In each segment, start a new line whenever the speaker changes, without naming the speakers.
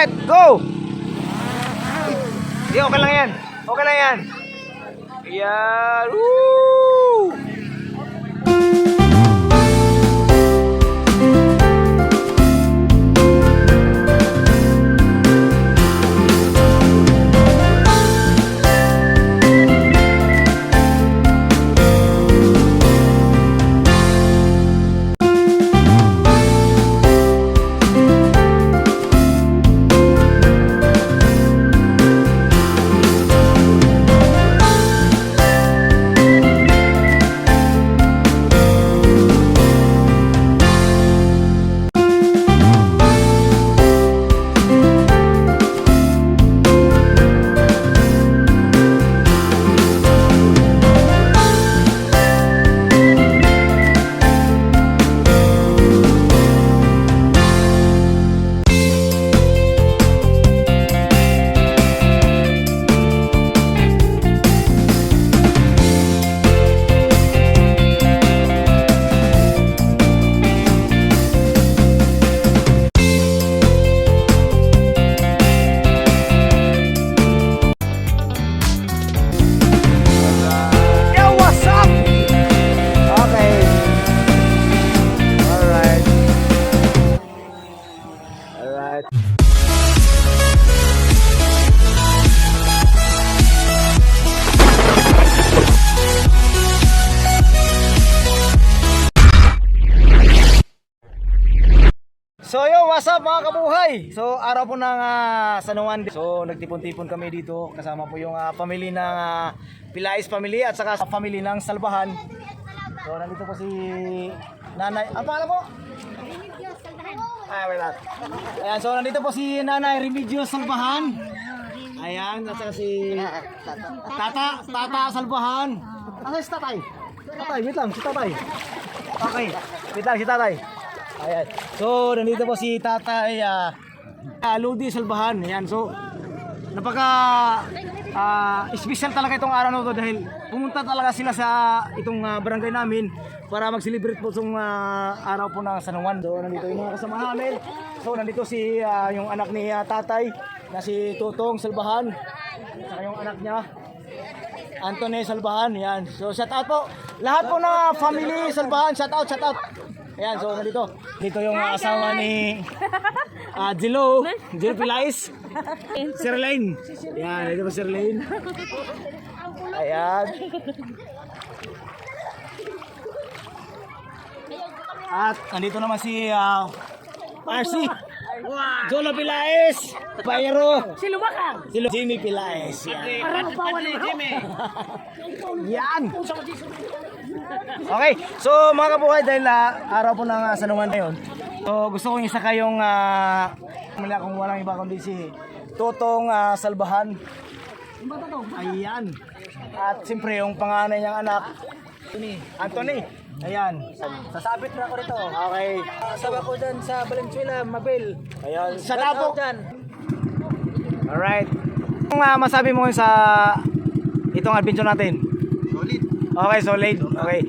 Alright, go! Di, okay lang yan. Okay lang yan. Yan. Woo! So yo, what's up mga kabuhay? So araw po ng Sanuan. So nagtipon-tipon kami dito kasama po yung family ng Pilais family at saka family ng Salbahan. So nandito po si Nanay. Ang pangalan po?
Remedios Salbahan.
Wait lang. Ayan, so nandito po si Nanay Remedios Salbahan. Ayan, at saka si Tata Salbahan. Asa si Tatay? Tatay, wait lang, si Tatay. Okay, wait lang, si Tatay. Ayan. So, nandito po si Tatay Ludi Salbahan. Ayan. So, napaka special talaga itong araw na ito dahil pumunta talaga sila sa itong barangay namin para mag-celebrate po itong araw po ng San Juan. So, nandito yung mga kasama namin. So, nandito si yung anak ni Tatay na si Tutong Salbahan. Saka yung anak niya Anthony Salbahan. Ayan. So, shout out po. Lahat po na family Salbahan. Shout out, shout out. Ayan, so nandito. Dito yung asawa ni Jilo Pilais. Sir Lane. Ayan, dito po Sir Lane. Ayan. At nandito naman si Marcy. Jolo Pilais. Bayero.
Si Lumakang.
Si Jimmy Pilais. Yan. Yan. Okay, so mga kabuhay, dahil araw po ng Sanuan ngayon, so gusto kong isa kayong mula kung walang iba kundi si Tutong Salbahan. Ayan. At siyempre yung panganay niyang anak, Anthony. Ayan.
Sasabit na ako rito.
Okay.
Asawa ko dyan sa Valenzuela, Mabel.
Ayan. Sa
Shout
tapo.
out dyan.
Alright. Kung masabi mo sa itong adventure natin? Solid. Okay, solid. Okay.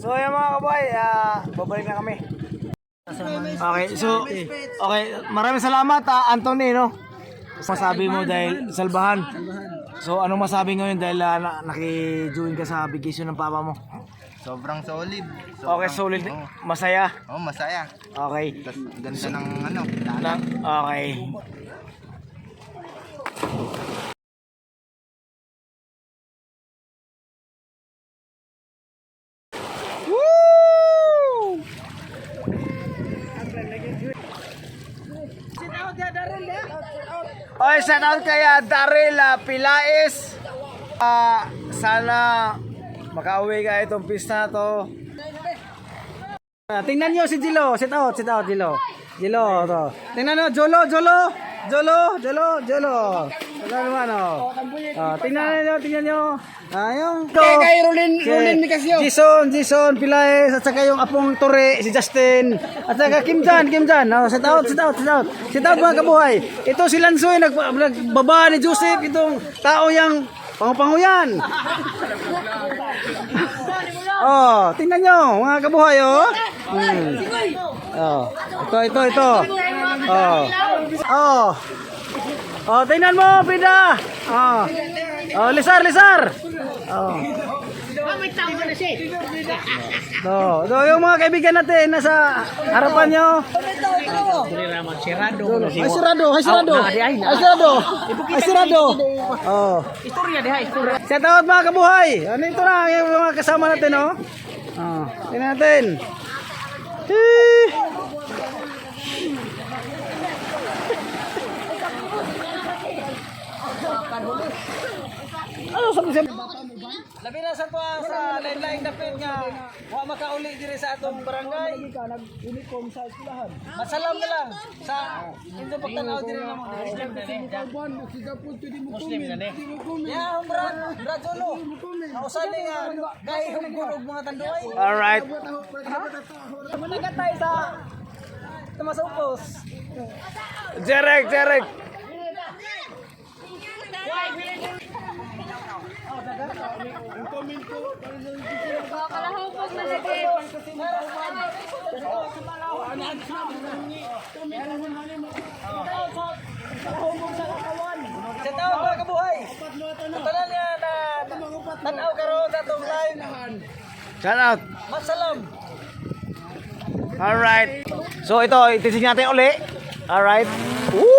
So yung mga kabuhay, babalik na kami. Okay, so okay, maraming salamat Anthony, no. Masabi mo dahil salbahan. So anong masabi ngayon dahil naki-join ka sa vacation ng papa mo?
Sobrang solid.
Okay, solid. Masaya.
Oh, masaya.
Okay.
Tas ganda ng ano, dagat.
Okay. Woo! Oy, shout out kaya Daryl Pilais. Sana makauwi ka itong pista na to. Tingnan nyo si Jilo. Sit out, Jilo. Jilo, to. Tingnan nyo, Jolo. Wala naman, oh. Tingnan nyo. Yung kay Rolin Micasio. Jason Pilais, at saka yung apong Tore, si Justin. At saka Kim Jan. Oh, sit out mga kabuhay. Ito si Lansoy, nagbaba ni Joseph, itong tao yang pangupanguyan. Oh, tingnan nyo, mga kabuhay, oh. Oh, ito. Oh, tingnan mo, Pida. Oh, lisar. Oh.
May tama na siya.
Yung mga kaibigan natin nasa harapan nyo. Ay, Sirado. Oh.
Istorya diha, istorya.
Shout out mga kabuhay. Ano ito na yung mga kasama natin, oh. Tingnan natin. Ano sabi siya?
Labi na sa tuwa sa lain-lain dapit nga wa makauli diri sa atong barangay.
Uniform sa eskwelahan.
Masalam na lang sa inyo pagtanaw diri na mo. Muslim na ni. Ya, bra Jolo. Nausali nga gahi hugod mga tanduay.
Alright.
Managatay sa Tumasupos.
Jerek.
Kalahupog na lagi.
Sa tao mga kabuhay. Tanan niya na tanaw karon sa atong live.
Shout out.
Masalam.
Alright. So ito, itisig natin uli. Alright. Woo!